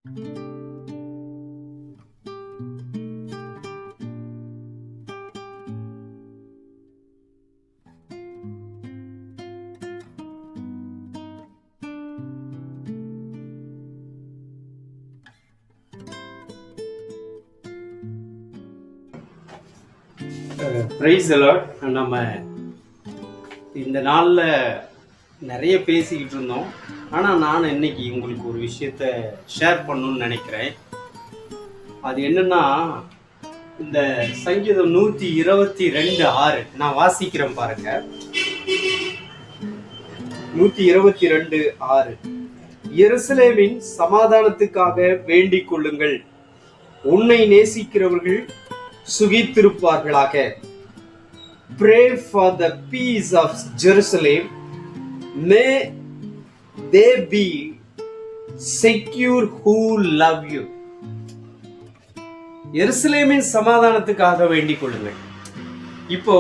Praise the Lord. நம்ம இந்த நாளில் நிறைய பேசிக்கிட்டு இருந்தோம். ஆனால் நான் இன்னைக்கு உங்களுக்கு ஒரு விஷயத்த ஷேர் பண்ணணும்னு நினைக்கிறேன். அது என்னன்னா, இந்த சங்கீதம் 122:6 நான் வாசிக்கிறேன் பாருங்க. 122:6 எருசலேமின் சமாதானத்துக்காக வேண்டிக் கொள்ளுங்கள், உன்னை நேசிக்கிறவர்கள் சுகித்திருப்பார்களாக. Pray for the peace of Jerusalem. May they be secure who love you. எருசலேமின் சமாதானத்துக்காக வேண்டிக் கொள்ளுங்கள். இப்போ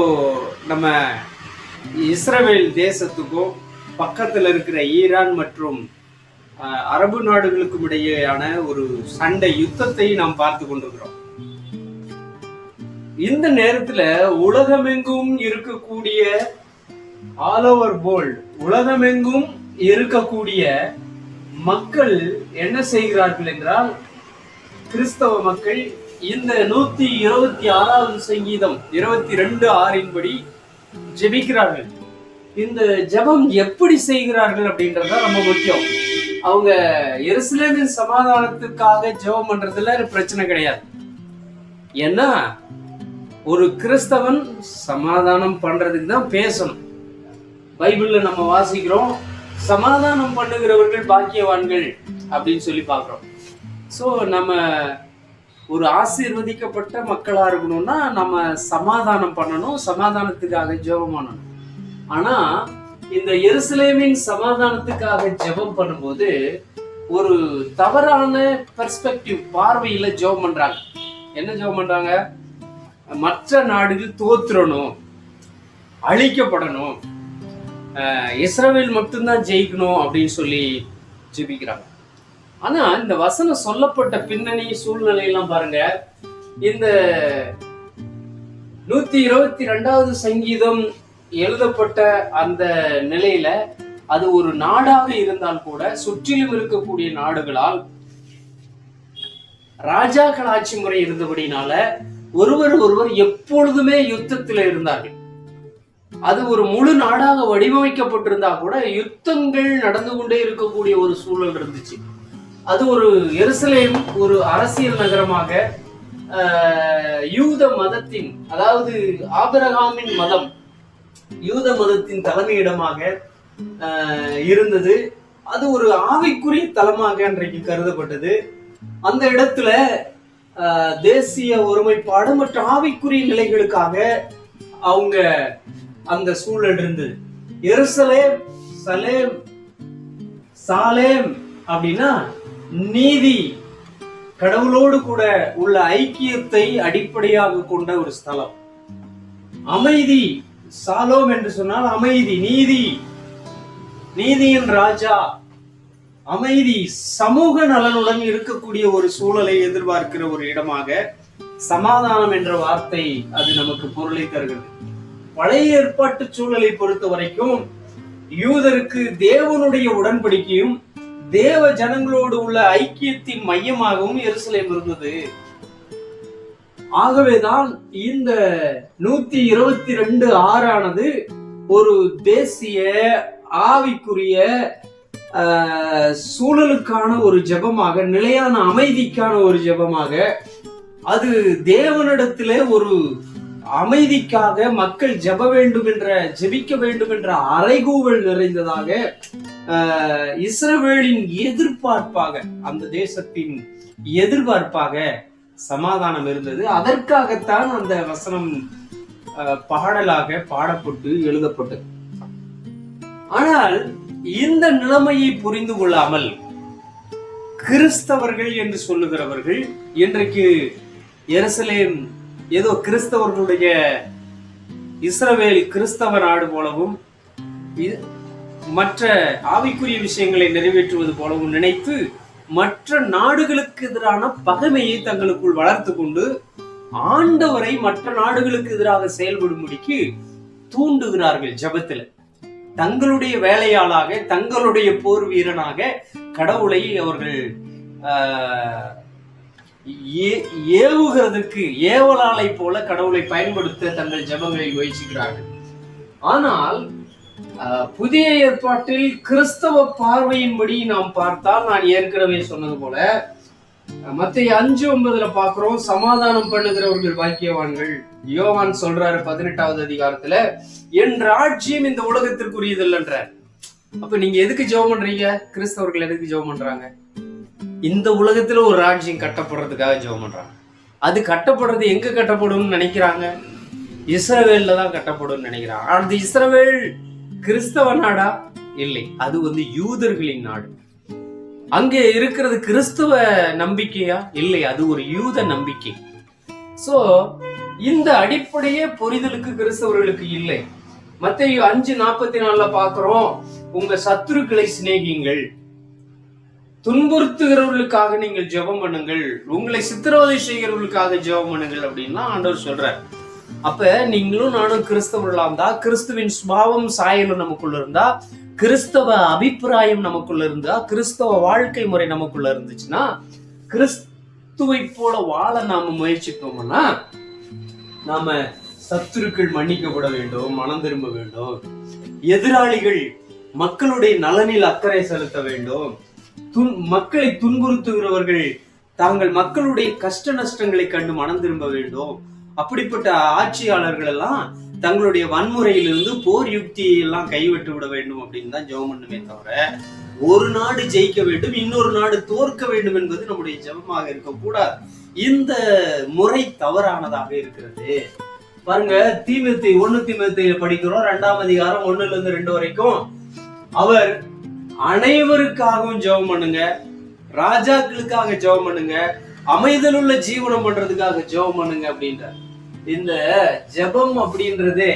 நம்ம இஸ்ரவேல் தேசத்துக்கும் பக்கத்தில் இருக்கிற ஈரான் மற்றும் அரபு நாடுகளுக்கும் இடையேயான ஒரு சண்டை யுத்தத்தை நாம் பார்த்து கொண்டிருக்கிறோம். இந்த நேரத்துல உலகமெங்கும் இருக்கக்கூடிய ஆல் ஓவர் வேர்ல்ட், உலகமெங்கும் இருக்கக்கூடிய மக்கள் என்ன செய்கிறார்கள் என்றால், கிறிஸ்தவ மக்கள் இந்த 126வது சங்கீதம் 22:6 படி ஜெபிக்கிறார்கள். இந்த ஜெபம் எப்படி செய்கிறார்கள் அப்படின்றத ரொம்ப முக்கியம். அவங்க எருசலேமின் சமாதானத்துக்காக ஜெபம் பண்றதுல பிரச்சனை கிடையாது. ஏன்னா ஒரு கிறிஸ்தவன் சமாதானம் பண்றதுக்கு தான் பேசணும். பைபிள்ல நம்ம வாசிக்கிறோம், சமாதானம் பண்ணுகிறவர்கள் பாக்கியவான்கள் அப்படின்னு சொல்லி பார்க்கிறோம். ஸோ நம்ம ஒரு ஆசீர்வதிக்கப்பட்ட மக்களா இருக்கணும்னா நம்ம சமாதானம் பண்ணணும், சமாதானத்துக்காக ஜெபம் பண்ணணும். ஆனா இந்த எருசலேமின் சமாதானத்துக்காக ஜெபம் பண்ணும்போது ஒரு தவறான பெர்ஸ்பெக்டிவ், பார்வையில ஜெபம் பண்றாங்க. என்ன ஜெபம் பண்றாங்க? மற்ற நாடுகள் தோத்துறணும், அழிக்கப்படணும், இஸ்ரவேல் மட்டும்தான் ஜெயிக்கணும் அப்படின்னு சொல்லி ஜெபிக்கிறாங்க. ஆனா இந்த வசனம் சொல்லப்பட்ட பின்னணி சூழ்நிலையெல்லாம் பாருங்க. இந்த 122வது சங்கீதம் எழுதப்பட்ட அந்த நிலையில அது ஒரு நாடாக இருந்தால் கூட சுற்றிலும் இருக்கக்கூடிய நாடுகளால் ராஜாக்கள் ஆட்சி முறை இருந்தபடினால ஒருவர் எப்பொழுதுமே யுத்தத்தில் இருந்தார்கள். அது ஒரு முழு நாடாக வடிவமைக்கப்பட்டிருந்தா கூட யுத்தங்கள் நடந்து கொண்டே இருக்கக்கூடிய ஒரு சூழல் இருந்துச்சு. அது ஒரு எருசலேம் ஒரு அரசியல் நகரமாக, யூத மதத்தின், அதாவது ஆபிரகாமின் மதம், யூத மதத்தின் தலைமையிடமாக இருந்தது. அது ஒரு ஆவிக்குரிய தலமாக அன்றைக்கு கருதப்பட்டது. அந்த இடத்துல தேசிய ஒருமைப்பாடு மற்றும் ஆவிக்குரிய நிலைகளுக்காக அவங்க அந்த சூழல் இருந்தது. எருசலேம், சலேம், சாலேம் அப்படின்னா நீதி, கடவுளோடு கூட உள்ள ஐக்கியத்தை அடிப்படையாக கொண்ட ஒரு ஸ்தலம். அமைதி, சாலோம் என்று சொன்னால் அமைதி, நீதி, நீதியின் ராஜா, அமைதி, சமூக நலனுடன் இருக்கக்கூடிய ஒரு சூழலை எதிர்பார்க்கிற ஒரு இடமாக சமாதானம் என்ற வார்த்தை அது நமக்கு பொருளை தருகிறது. பழைய ஏற்பாட்டு சூழலை பொறுத்த வரைக்கும் யூதருக்கு தேவனுடைய உடன்படிக்கையும் தேவ ஜனங்களோடு உள்ள ஐக்கியத்தின் மையமாகவும் எருசலேம் இருந்தது. ஆகவேதான் இந்த 122:6 ஒரு தேசிய ஆவிக்குரிய சூழலுக்கான ஒரு ஜெபமாக, நிலையான அமைதிக்கான ஒரு ஜெபமாக, அது தேவனிடத்திலே ஒரு அமைதிக்காக மக்கள் ஜெபிக்க வேண்டும் என்ற அறைகூவல் நிறைந்ததாக, இஸ்ரவேலின் எதிர்பார்ப்பாக, அந்த தேசத்தின் எதிர்பார்ப்பாக சமாதானம் இருந்தது. அதற்காகத்தான் அந்த வசனம் பாடலாக பாடப்பட்டு எழுதப்பட்டது. ஆனால் இந்த நிலைமையை புரிந்து கொள்ளாமல் கிறிஸ்தவர்கள் என்று சொல்லுகிறவர்கள் இன்றைக்கு எருசலேம் ஏதோ கிறிஸ்தவர்களுடைய இஸ்ரவேல் கிறிஸ்தவ நாடு போலவும் மற்ற ஆவிக்குரிய விஷயங்களை நிறைவேற்றுவது போலவும் நினைத்து மற்ற நாடுகளுக்கு எதிரான பகைமையை தங்களுக்குள் வளர்த்து கொண்டு ஆண்டவரை மற்ற நாடுகளுக்கு எதிராக செயல்படும்படிக்கு தூண்டுகிறார்கள். ஜபத்துல தங்களுடைய வேலையாளாக, தங்களுடைய போர் வீரனாக கடவுளை அவர்கள் ஏவுகிறதுக்கு ஏவலாளை போல கடவுளை பயன்படுத்த தங்கள் ஜபங்களில் முயற்சிக்கிறார்கள். ஆனால் புதிய ஏற்பாட்டில் கிறிஸ்தவ பார்வையின்படி நாம் பார்த்தால், நான் ஏற்கனவே சொன்னது போல மத்தேயு 5:9 பாக்குறோம், சமாதானம் பண்ணுகிறவர்கள் பாக்கியவான்கள். யோவான் சொல்றாரு 18வது அதிகாரத்துல, என் ராஜ்யம் இந்த உலகத்திற்குரியதில்லைன்றார். அப்ப நீங்க எதுக்கு ஜெபம் பண்றீங்க? கிறிஸ்தவர்கள் எதுக்கு ஜெபம் பண்றாங்க? இந்த உலகத்துல ஒரு ராஜ்யம் கட்டப்படுறதுக்காக ஜெபம் பண்றாங்க. அது கட்டப்படுறது எங்க கட்டப்படும் நினைக்கிறாங்க? இஸ்ரவேல்ல தான் கட்டப்படும் நினைக்கிறாங்க. அந்த இஸ்ரவேல் கிறிஸ்தவ நாடா? இல்லை, அது யூதர்களின் நாடு. அங்கே இருக்கிறது கிறிஸ்துவ நம்பிக்கையா? இல்லை, அது ஒரு யூத நம்பிக்கை. சோ இந்த அடிப்படையே புரிதலுக்கு கிறிஸ்தவர்களுக்கு இல்லை. மத்தேயு 5:44 பாக்குறோம், உங்க சத்துருக்களை சிநேகியுங்கள், துன்புறுத்துகிறவர்களுக்காக நீங்கள் ஜெபம் பண்ணுங்கள், உங்களை சித்திரவதை செய்கிறவர்களுக்காக ஜெபம் பண்ணுங்கள் அப்படின்னா ஆண்டவர் சொல்றார். அப்ப நீங்களும் நானும் கிறிஸ்தவர்களா இருந்தா, கிறிஸ்துவின் சுபாவம் சாயலும் நமக்குள்ள இருந்தா, கிறிஸ்தவ அபிப்பிராயம் நமக்குள்ள இருந்தா, கிறிஸ்தவ வாழ்க்கை முறை நமக்குள்ள இருந்துச்சுன்னா, கிறிஸ்துவை போல வாழ நாம முயற்சிப்போம்னா, நாம சத்துருக்கள் மன்னிக்கப்பட வேண்டும், மனம் திரும்ப வேண்டும், எதிராளிகள் மக்களுடைய நலனில் அக்கறை செலுத்த வேண்டும், மக்களை துன்புறுத்துகிறவர்கள் தாங்கள் மக்களுடைய கஷ்ட நஷ்டங்களை கண்டு மனம் திரும்ப வேண்டும். அப்படிப்பட்ட ஆட்சியாளர்கள் எல்லாம் தங்களுடைய வன்முறையிலிருந்து போர் யுக்தியை எல்லாம் கைவிட்டு விட வேண்டும் அப்படின்னு தான் ஜெபம் பண்ணுமே தவிர, ஒரு நாடு ஜெயிக்க வேண்டும், இன்னொரு நாடு தோற்க வேண்டும் என்பது நம்முடைய ஜெபமாக இருக்கக்கூடாது. இந்த முறை தவறானதாக இருக்கிறது. பாருங்க, தீமோத்தேயு 1 தீமோத்தேயு படிக்கிறோம், 2ஆம் அதிகாரம் 1-2 வரைக்கும். அவர் அனைவருக்காகவும் ஜெபம் பண்ணுங்க, ராஜாக்களுக்காக ஜெபம் பண்ணுங்க, அமைதலுள்ள ஜீவனம் பண்றதுக்காக ஜெபம் பண்ணுங்க அப்படின்றார். இந்த ஜெபம் அப்படின்றதே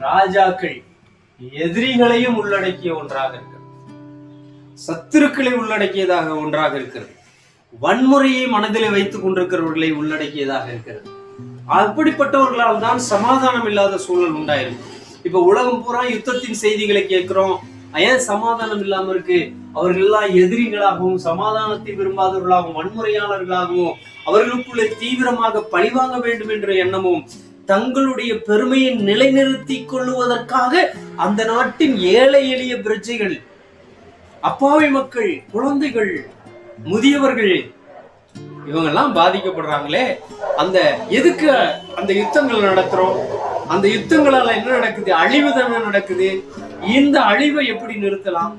ராஜாக்கள் எதிரிகளையும் உள்ளடக்கிய ஒன்றாக இருக்கிறது, சத்துருக்களை உள்ளடக்கியதாக ஒன்றாக இருக்கிறது, வன்முறையை மனதிலே வைத்துக் கொண்டிருக்கிறவர்களை உள்ளடக்கியதாக இருக்கிறது. அப்படிப்பட்டவர்களால் தான் சமாதானம் இல்லாத சூழல் உண்டாயிருக்கு. இப்ப உலகம் பூரா யுத்தத்தின் செய்திகளை கேட்கிறோம். ஏன் சமாதானம் இல்லாம இருக்கு? அவர்கள் எல்லாம் எதிரிகளாகவும், சமாதானத்தை விரும்பாதவர்களாகவும், வன்முறையாளர்களாகவும், அவர்களுக்குள்ளே தீவிரமாக பழிவாங்க வேண்டும் என்ற எண்ணமும், தங்களுடைய பெருமையை நிலைநிறுத்திக் கொள்ளுவதற்காக அந்த நாட்டின் ஏழை எளிய பிரஜைகள், அப்பாவி மக்கள், குழந்தைகள், முதியவர்கள், இவங்கெல்லாம் பாதிக்கப்படுறாங்களே. அந்த எதுக்கு அந்த யுத்தங்கள் நடத்துறோம்? அந்த யுத்தங்களால என்ன நடக்குது? அழிவு தானே நடக்குது. இந்த அழிவை எப்படி நிறுத்தலாம்?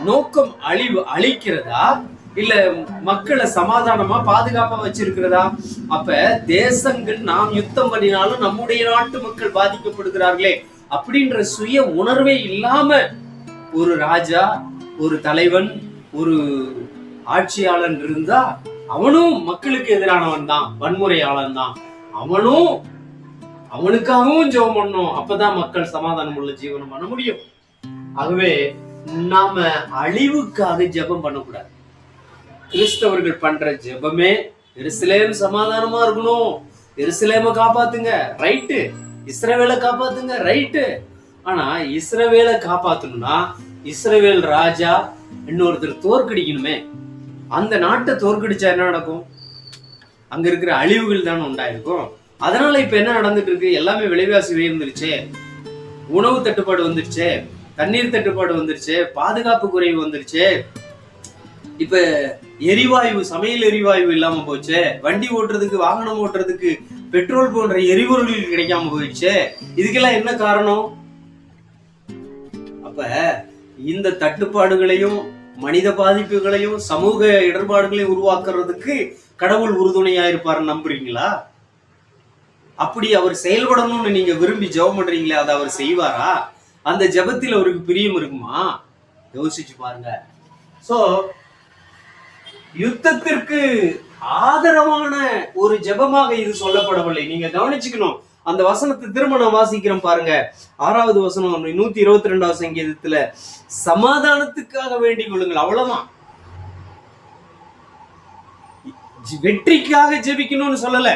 நோக்கம் அழிவு அழிக்கிறதா, இல்ல மக்களை சமாதானமா பாதுகாப்பா வச்சிருக்கிறதா? அப்ப தேசங்கள் நாம் யுத்தம் பண்ணினாலும் நம்முடைய நாட்டு மக்கள் பாதிக்கப்படுகிறார்களே அப்படின்ற சுய உணர்வே இல்லாம ஒரு ராஜா, ஒரு தலைவன், ஒரு ஆட்சியாளன் இருந்தா அவனும் மக்களுக்கு எதிரானவன் தான், வன்முறையாளன் தான். அவனுக்காகவும் ஜெபம் பண்ணணும். அப்பதான் மக்கள் சமாதானம் உள்ள ஜீவனம் பண்ண முடியும். ஆகவே நாம அழிவுக்காக ஜெபம் பண்ணக்கூடாது. கிறிஸ்தவர்கள் பண்ற ஜெபமே எருசலேம் சமாதானமா இருக்கணும், எருசலேமை காப்பாத்துங்க, ரைட்டு, இஸ்ரவேலை காப்பாத்துங்க, ரைட்டு. ஆனா இஸ்ரவேலை காப்பாத்தணும்னா இஸ்ரவேல் ராஜா இன்னொருத்தர் தோற்கடிக்கணுமே. அந்த நாட்டை தோற்கடிச்சா என்ன நடக்கும்? அங்க இருக்கிற அழிவுகள் தானே உண்டாயிருக்கும். அதனால இப்ப என்ன நடந்துட்டு இருக்கு? எல்லாமே விலைவாசி உயர்ந்துருச்சு, உணவு தட்டுப்பாடு வந்துருச்சு, தண்ணீர் தட்டுப்பாடு வந்துருச்சு, பாதுகாப்பு குறைவு வந்துருச்சு, இப்ப எரிவாயு, சமையல் எரிவாயு இல்லாம போச்சு, வண்டி ஓட்டுறதுக்கு, வாகனம் ஓட்டுறதுக்கு பெட்ரோல் போன்ற எரிபொருள்கள் கிடைக்காம போயிடுச்சு. இதுக்கெல்லாம் என்ன காரணம்? அப்ப இந்த தட்டுப்பாடுகளையும் மனித பாதிப்புகளையும் சமூக இடர்பாடுகளையும் உருவாக்குறதுக்கு கடவுள் உறுதுணையா இருப்பாரு நம்புறீங்களா? அப்படி அவர் செயல்படணும்னு நீங்க விரும்பி ஜெபம் பண்றீங்களே, அதை அவர் செய்வாரா? அந்த ஜெபத்தில் அவருக்கு பிரியம் இருக்குமா? யோசிச்சு பாருங்க. சோ யுத்தத்திற்கு ஆதரவான ஒரு ஜெபமாக இது சொல்லப்படவில்லை. நீங்க கவனிச்சுக்கணும். அந்த வசனத்தை திரும்ப நான் வாசிக்கிறேன் பாருங்க. 6வது வசனம் 122வது சங்கீதத்துல, சமாதானத்துக்காக வேண்டிக் கொள்ளுங்கள். அவ்வளவுதான். வெற்றிக்காக ஜெபிக்கணும்னு சொல்லல,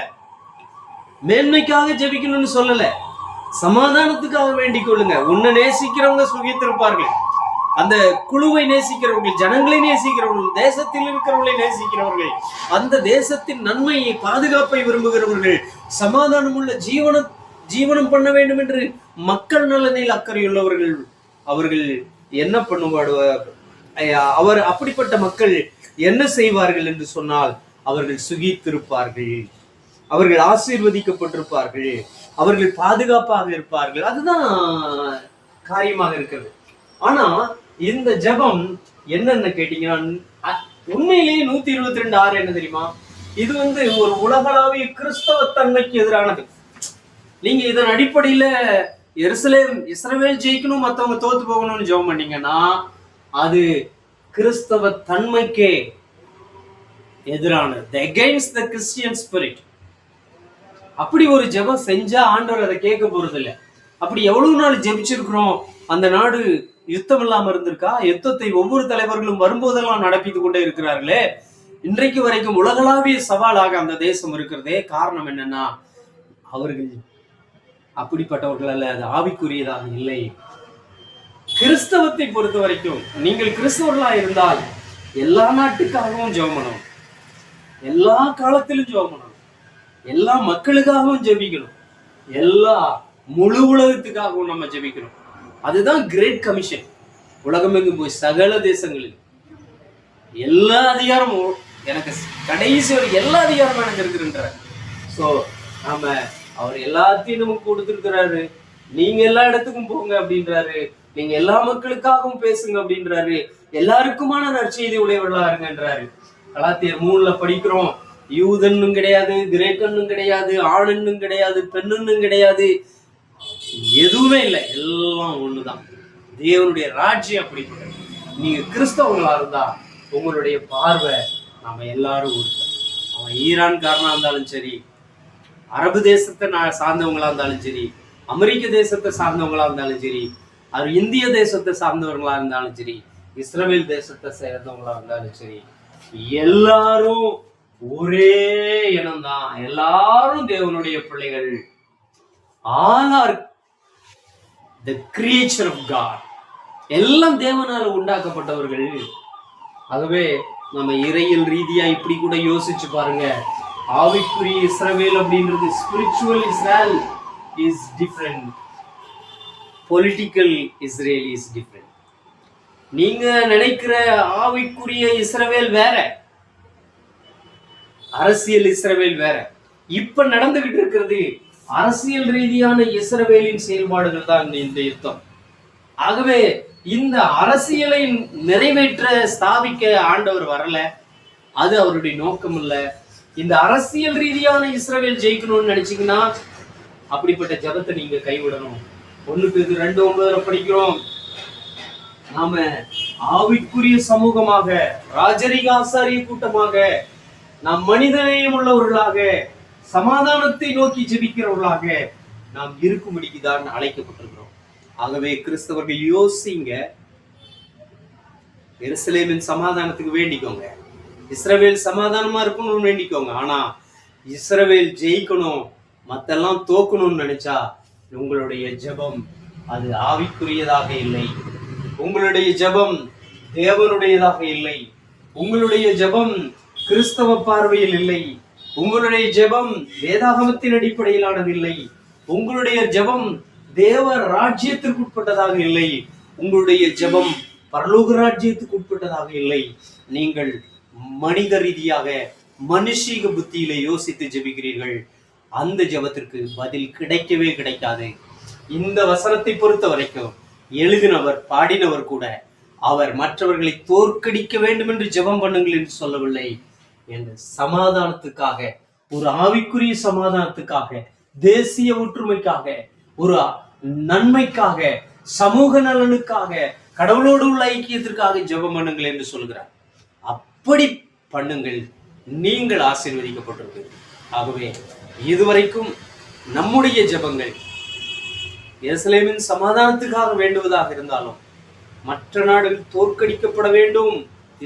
மேன்மைக்காக ஜெபிக்கணும்னு சொல்லல, சமாதானத்துக்காக வேண்டிக் கொள்ளுங்க. உன்னை நேசிக்கிறவங்க சுகித்திருப்பார்கள். அந்த குழுவை நேசிக்கிறவர்கள், ஜனங்களை நேசிக்கிறவர்கள், தேசத்தில் இருக்கிறவர்களை நேசிக்கிறவர்கள், அந்த தேசத்தின் நன்மையை பாதுகாப்பை விரும்புகிறவர்கள், சமாதானம் உள்ள ஜீவனம் பண்ண வேண்டும் என்று மக்கள் நலனில் அக்கறையுள்ளவர்கள், அவர்கள் என்ன பண்ணுவாடுவார்? அவர் அப்படிப்பட்ட மக்கள் என்ன செய்வார்கள் என்று சொன்னால், அவர்கள் சுகித்திருப்பார்கள், அவர்கள் ஆசீர்வதிக்கப்பட்டிருப்பார்கள், அவர்கள் பாதுகாப்பாக இருப்பார்கள். அதுதான் காரியமாக இருக்கிறது. ஆனா இந்த ஜெபம் என்னன்னு கேட்டீங்கன்னா, உண்மையிலேயே 122:6 என்ன தெரியுமா? இது ஒரு உலகளாவிய கிறிஸ்தவ தன்மைக்கு எதிரானது. நீங்க இதன் அடிப்படையில இஸ்ரவேல் ஜெயிக்கணும், மத்தவங்க தோத்து போகணும்னு ஜெபம் பண்ணீங்கன்னா அது கிறிஸ்தவ தன்மைக்கே எதிரானது. against the Christian spirit. அப்படி ஒரு ஜெபம் செஞ்சா ஆண்டவர் அதை கேட்க போறது இல்லை. அப்படி எவ்வளவு நாள் ஜெபிச்சிருக்கிறோம்? அந்த நாடு யுத்தம் இல்லாம இருந்திருக்கா? யுத்தத்தை ஒவ்வொரு தலைவர்களும் வரும்போதெல்லாம் நடப்பித்து கொண்டே இருக்கிறார்களே. இன்றைக்கு வரைக்கும் உலகளாவிய சவாலாக அந்த தேசம் இருக்கிறதே. காரணம் என்னன்னா, அவர்கள் அப்படிப்பட்டவர்கள் அல்ல, அது ஆவிக்குரியதாக இல்லை. கிறிஸ்தவத்தை பொறுத்த வரைக்கும் நீங்கள் கிறிஸ்தவர்களா இருந்தால் எல்லா நாட்டுக்காகவும் ஜெபம் பண்ணணும், எல்லா காலத்திலும் ஜெபம் பண்ணணும், எல்லா மக்களுக்காகவும் ஜெபிக்கணும், எல்லா முழு உலகத்துக்காகவும் நம்ம ஜெபிக்கணும். அதுதான் கிரேட் கமிஷன். உலகம் எங்கும் போய் சகல தேசங்களில் எல்லா அதிகாரமும் எனக்கு, கடைசி வரை எல்லா அதிகாரமும் எனக்கு இருக்குன்றார். ஸோ நாம அவர் எல்லாத்தையும் நமக்கு கொடுத்துருக்கிறாரு. நீங்க எல்லா இடத்துக்கும் போங்க அப்படின்றாரு, நீங்க எல்லா மக்களுக்காகவும் பேசுங்க அப்படின்றாரு, எல்லாருக்குமான நற்செய்தி உடையவர்களா இருங்கன்றாரு. கலாத்தியர் 3 படிக்கிறோம், யூதன்னும் கிடையாது, கிரேக்கன்னும் கிடையாது, ஆணுன்னும் கிடையாது, பெண்ணுன்னும் கிடையாது, எதுவுமே இல்லை, எல்லாம் ஒண்ணுதான். தேவனுடைய ராஜ்யம் அப்படிப்பட்டது. நீங்க கிறிஸ்தவங்களா இருந்தா உங்களுடைய பார்வை நம்ம எல்லாரும் ஒருத்தர். அவன் ஈரான்காரனா இருந்தாலும் சரி, அரபு தேசத்தை சார்ந்தவங்களா இருந்தாலும் சரி, அமெரிக்க தேசத்தை சார்ந்தவங்களா இருந்தாலும் சரி, அவர் இந்திய தேசத்தை சார்ந்தவர்களா இருந்தாலும் சரி, இஸ்ரேல் தேசத்தை சேர்ந்தவங்களா இருந்தாலும் சரி, எல்லாரும் ஒரே இனம்தான், எல்லாரும் தேவனுடைய பிள்ளைகள். All are the creature of God. எல்லாம் தேவனால உண்டாக்கப்பட்டவர்கள். ஆகவே நம்ம இறையியல் ரீதியா இப்படி கூட யோசிச்சு பாருங்க. ஆவிக்குரிய இஸ்ரவேல் அப்படின்றது, spiritual Israel is different, political Israel is different. நீங்க நினைக்கிற ஆவிக்குரிய இஸ்ரவேல் வேற, அரசியல் இஸ்ரவேல் வேற. இப்ப நடந்துகிட்டு இருக்கிறது அரசியல் ரீதியான இஸ்ரவேலின் செயல்பாடுகள் தான் இந்த யுத்தம். ஆகவே இந்த அரசியலை நிறைவேற்ற ஸ்தாபிக்க ஆண்டவர் வரல, அது அவருடைய நோக்கம் இல்ல. இந்த அரசியல் ரீதியான இஸ்ரவேல் ஜெயிக்கணும்னு நினைச்சீங்கன்னா அப்படிப்பட்ட ஜபத்தை நீங்க கைவிடணும். 1 பேதுரு 2:9 படிக்கிறோம், நாம ஆவிக்குரிய சமூகமாக, ராஜரிக ஆசாரிய கூட்டமாக, நாம் மனிதநேயம் உள்ளவர்களாக, சமாதானத்தை நோக்கி ஜெபிக்கிறவர்களாக நாம் இருக்கும்படிக்கு தான் அழைக்கப்பட்டிருக்கிறோம். ஆகவே கிறிஸ்தவர்கள் யோசிங்க, எருசலேமின் சமாதானத்துக்கு வேண்டிக்கோங்க, இஸ்ரவேல் சமாதானமா இருக்கணும்னு வேண்டிக்கோங்க. ஆனா இஸ்ரவேல் ஜெயிக்கணும், மத்தெல்லாம் தோக்கணும்னு நினைச்சா உங்களுடைய ஜெபம் அது ஆவிக்குரியதாக இல்லை, உங்களுடைய ஜெபம் தேவனுடையதாக இல்லை, உங்களுடைய ஜெபம் கிறிஸ்தவ பார்வையில் இல்லை, உங்களுடைய ஜெபம் வேதாகமத்தின் அடிப்படையிலானது இல்லை, உங்களுடைய ஜெபம் தேவ ராஜ்யத்திற்கு உட்பட்டதாக இல்லை, உங்களுடைய ஜெபம் பரலோக ராஜ்யத்துக்கு உட்பட்டதாக இல்லை. நீங்கள் மனித ரீதியாக மனுஷீக புத்தியில யோசித்து ஜெபிக்கிறீர்கள். அந்த ஜெபத்திற்கு பதில் கிடைக்கவே கிடைக்காது. இந்த வசனத்தை பொறுத்த வரைக்கும் எழுதினவர், பாடினவர் கூட அவர் மற்றவர்களை தோற்கடிக்க வேண்டும் என்று ஜெபம் பண்ணுங்கள் என்று சொல்லவில்லை. என்ற சமாதானத்துக்காக, ஒரு ஆவிக்குரிய சமாதானத்துக்காக, தேசிய ஒற்றுமைக்காக, ஒரு நன்மைக்காக, சமூக நலனுக்காக, கடவுளோடு உள்ள ஐக்கியத்திற்காக ஜெபம் பண்ணுங்கள் என்று சொல்கிறார். அப்படி பண்ணுங்கள், நீங்கள் ஆசீர்வதிக்கப்பட்டிருப்பீர்கள். ஆகவே இதுவரைக்கும் நம்முடைய ஜெபங்கள் எருசலேமின் சமாதானத்துக்காக வேண்டுவதாக இருந்தாலும், மற்ற நாடுகள் தோற்கடிக்கப்பட வேண்டும்,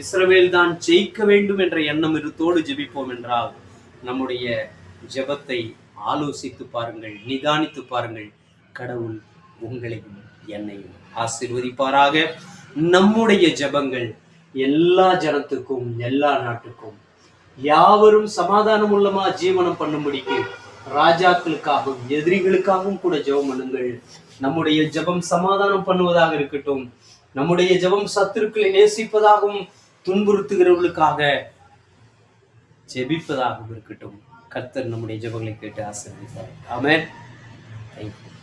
இஸ்ரவேல் தான் ஜெயிக்க வேண்டும் என்ற எண்ணம் இருத்தோடு ஜெபிப்போம் என்றால் நம்முடைய ஜெபத்தை ஆலோசித்து பாருங்கள், நிதானித்து பாருங்கள். கடவுள் உங்களையும் என்னையும் ஆசீர்வதிப்பாராக. நம்முடைய ஜெபங்கள் எல்லா ஜனத்துக்கும், எல்லா நாட்டுக்கும், யாவரும் சமாதானம் உள்ளமா ஜீவனம் பண்ணும்படிக்கு ராஜாக்களுக்காகவும் எதிரிகளுக்காகவும் கூட ஜெபம் பண்ணுங்கள். நம்முடைய ஜெபம் சமாதானம் பண்ணுவதாக இருக்கட்டும். நம்முடைய ஜெபம் சத்துருக்களை நேசிப்பதாகவும் துன்புறுத்துகிறவர்களுக்காக ஜெபிப்பதாகவும் இருக்கட்டும். கர்த்தர் நம்முடைய ஜெபங்களை கேட்டு ஆசீர்வதிப்பார். ஆமென். தேங்க்யூ.